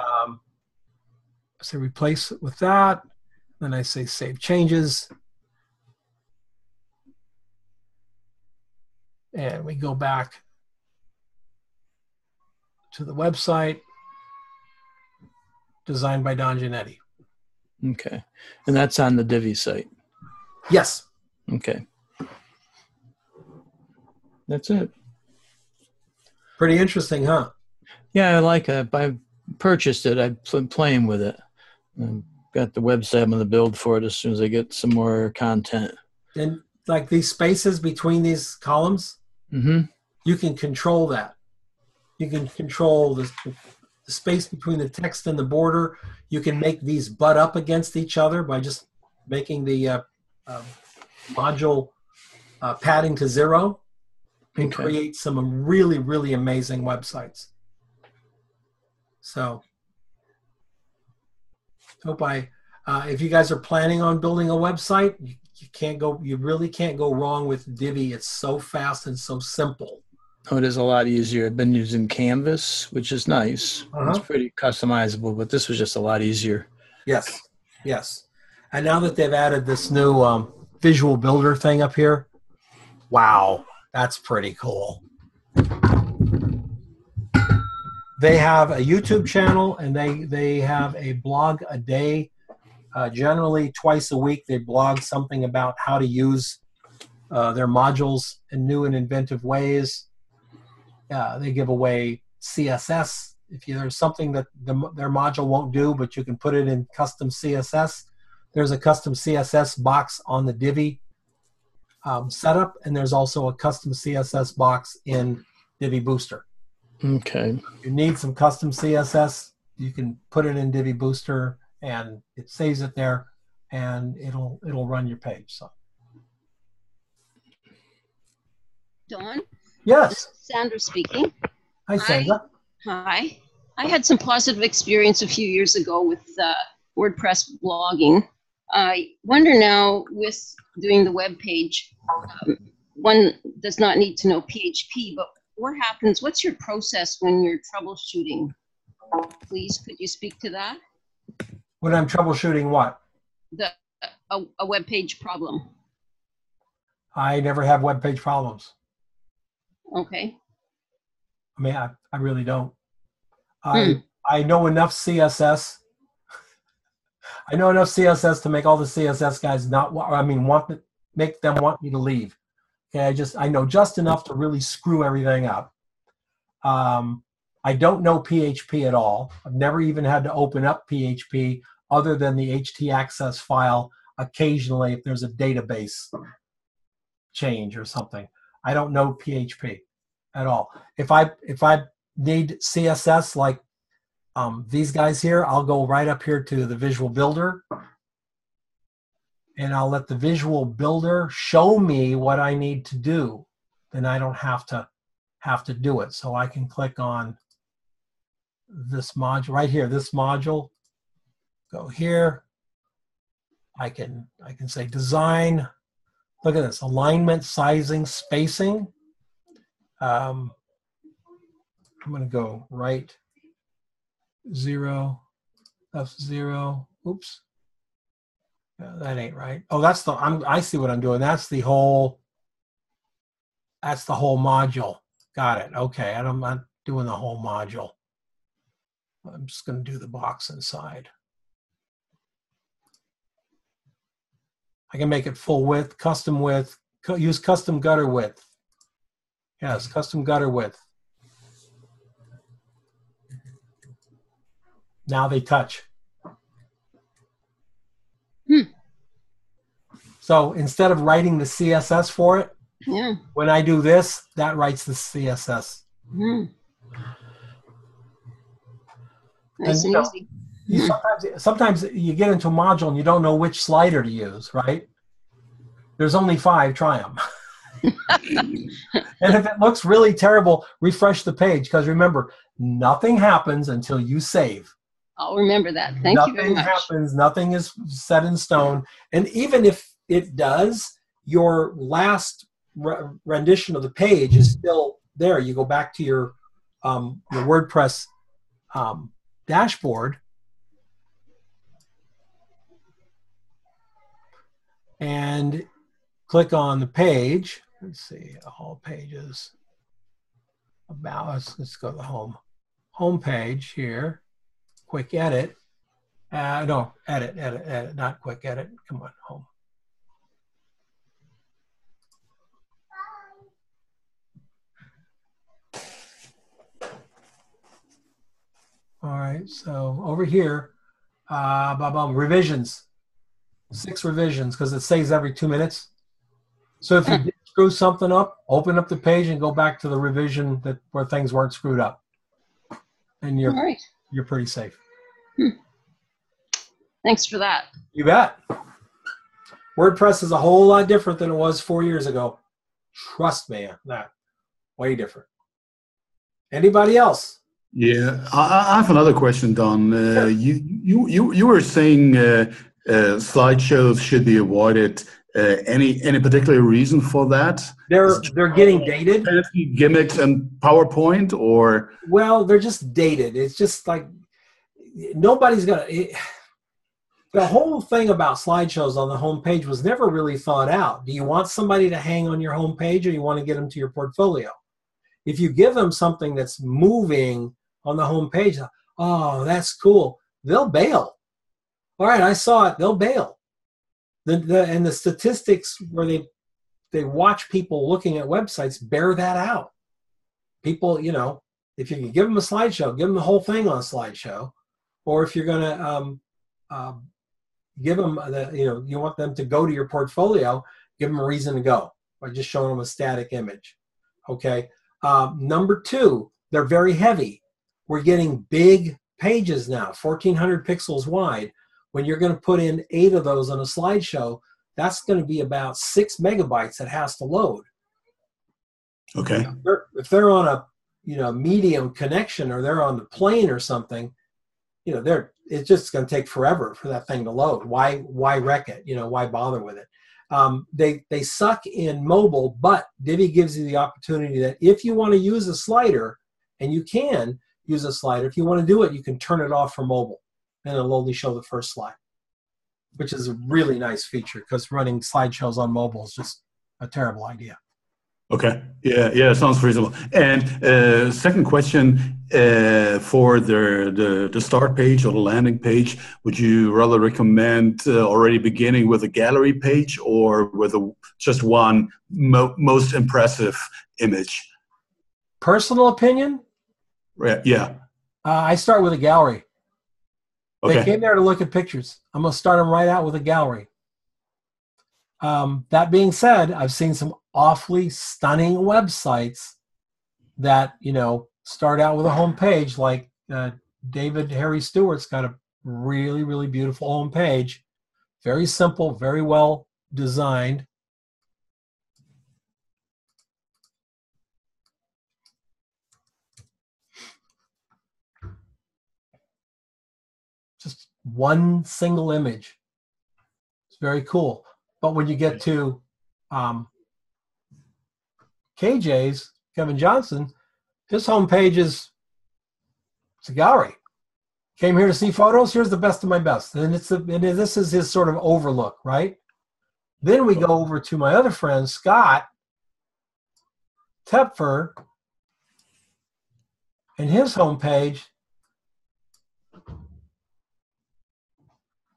So replace it with that. Then I say save changes. And we go back to the website, designed by Don Gianetti. Okay. And that's on the Divi site? Yes. Okay. That's it. Pretty interesting, huh? Yeah, I like it. I purchased it. I've been playing with it. I've got the website. I'm going to build for it as soon as I get some more content. And like these spaces between these columns, you can control that. You can control the space between the text and the border. You can make these butt up against each other by just making the module padding to 0 and create some really, really amazing websites. So hope if you guys are planning on building a website, you really can't go wrong with Divi. It's so fast and so simple. Oh, it is a lot easier. I've been using Canvas, which is nice. It's pretty customizable, but this was just a lot easier. Yes, yes. And now that they've added this new visual builder thing up here, wow, that's pretty cool. They have a YouTube channel, and they have a blog a day. Generally, twice a week, they blog something about how to use their modules in new and inventive ways. They give away CSS. If there's something that their module won't do, but you can put it in custom CSS, there's a custom CSS box on the Divi setup, and there's also a custom CSS box in Divi Booster. Okay. If you need some custom CSS, you can put it in Divi Booster, and it saves it there, and it'll run your page. So. Dawn? Yes. This is Sandra speaking. Hi, Sandra. Hi. I had some positive experience a few years ago with WordPress blogging. I wonder now, with doing the web page, one does not need to know PHP, but what happens? What's your process when you're troubleshooting? Please, could you speak to that? When I'm troubleshooting what? A web page problem. I never have web page problems. Okay. I mean, I really don't. I know enough CSS. I know enough CSS to make all the CSS guys make them want me to leave. Okay, I know just enough to really screw everything up. I don't know PHP at all. I've never even had to open up PHP other than the htaccess file occasionally if there's a database change or something. I don't know PHP at all. If I need CSS like these guys here, I'll go right up here to the Visual Builder, and I'll let the Visual Builder show me what I need to do. Then I don't have to do it. So I can click on this module right here. This module. Go here. I can say design. Look at this: alignment, sizing, spacing. I'm going to go right 0, left 0. Oops. That ain't right. Oh, that's I see what I'm doing. That's the whole module. Got it. Okay. I'm not doing the whole module. I'm just going to do the box inside. I can make it full width, custom width, use custom gutter width. Yes, custom gutter width. Now they touch. So instead of writing the CSS for it, when I do this, that writes the CSS. Nice and easy. Sometimes you get into a module and you don't know which slider to use, right? There's only 5, try them. And if it looks really terrible, refresh the page, because remember, nothing happens until you save. I'll remember that. Thank you very much. Nothing happens, nothing is set in stone. And even if it does, your last rendition of the page is still there. You go back to your WordPress dashboard, and click on the page. Let's see, all pages. About, let's go to the home page here. Quick edit. No, edit, not quick edit. Come on, home. All right, so over here, revisions. 6 revisions, because it saves every 2 minutes. So if you did screw something up, open up the page and go back to the revision where things weren't screwed up. and All right. you're pretty safe. Thanks for that. You bet. WordPress is a whole lot different than it was 4 years ago. Trust me on that. Way different. Anybody else? Yeah, I have another question, Don. Sure. You were saying slideshows should be avoided. Any particular reason for that? They're getting dated. Fancy gimmicks and PowerPoint, or Well, they're just dated. It's just like nobody's gonna. The whole thing about slideshows on the homepage was never really thought out. Do you want somebody to hang on your homepage, or you want to get them to your portfolio? If you give them something that's moving on the homepage, oh, that's cool, they'll bail. All right, I saw it. They'll bail. And the statistics where they watch people looking at websites bear that out. People, if you can give them a slideshow, give them the whole thing on a slideshow, or if you're going to give them you want them to go to your portfolio, give them a reason to go by just showing them a static image. Okay. Number two, they're very heavy. We're getting big pages now, 1,400 pixels wide. When you're going to put in 8 of those on a slideshow, that's going to be about 6 megabytes that has to load. okay, If they're on a medium connection, or they're on the plane or something, it's just going to take forever for that thing to load. Why wreck it? Why bother with it? They suck in mobile, but Divi gives you the opportunity that if you want to use a slider, and you can use a slider, if you want to do it, you can turn it off for mobile, and it'll only show the first slide, which is a really nice feature, because running slideshows on mobile is just a terrible idea. okay, yeah, sounds reasonable. And second question, for the start page or the landing page, would you rather recommend already beginning with a gallery page, or with just one most impressive image? Personal opinion? Yeah. I start with a gallery. Okay. They came there to look at pictures. I'm going to start them right out with a gallery. That being said, I've seen some awfully stunning websites that, start out with a home page, like David Harry Stewart's got a really, really beautiful home page. Very simple, very well designed. Just one single image. It's very cool. But when you get to KJ's, Kevin Johnson, his homepage it's a gallery. Came here to see photos. Here's the best of my best. And this is his sort of overlook, right? Then we go over to my other friend, Scott Tepfer, and his homepage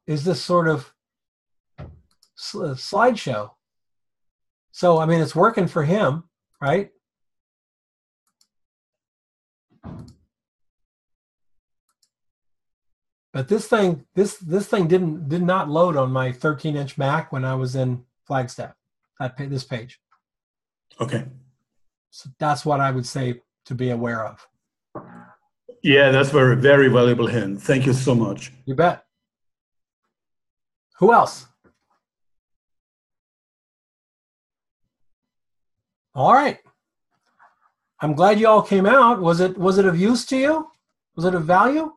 is this sort of slideshow. So, it's working for him, right? But this thing did not load on my 13-inch Mac when I was in Flagstaff. This page. Okay. So that's what I would say to be aware of. Yeah, that's very, very valuable hint. Thank you so much. You bet. Who else? All right. I'm glad you all came out. Was it of use to you? Was it of value?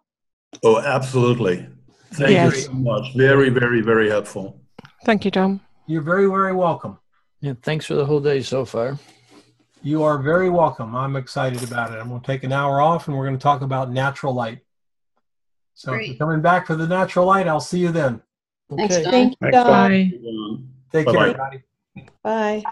Oh, absolutely. Thank you so much. Very, very, very helpful. Thank you, Dom. You're very, very welcome. Yeah, thanks for the whole day so far. You are very welcome. I'm excited about it. I'm going to take an hour off, and we're going to talk about natural light. So If you're coming back for the natural light, I'll see you then. Thanks, Okay. Don. Thank you, Don. Bye. Take Bye-bye. care, everybody. Bye.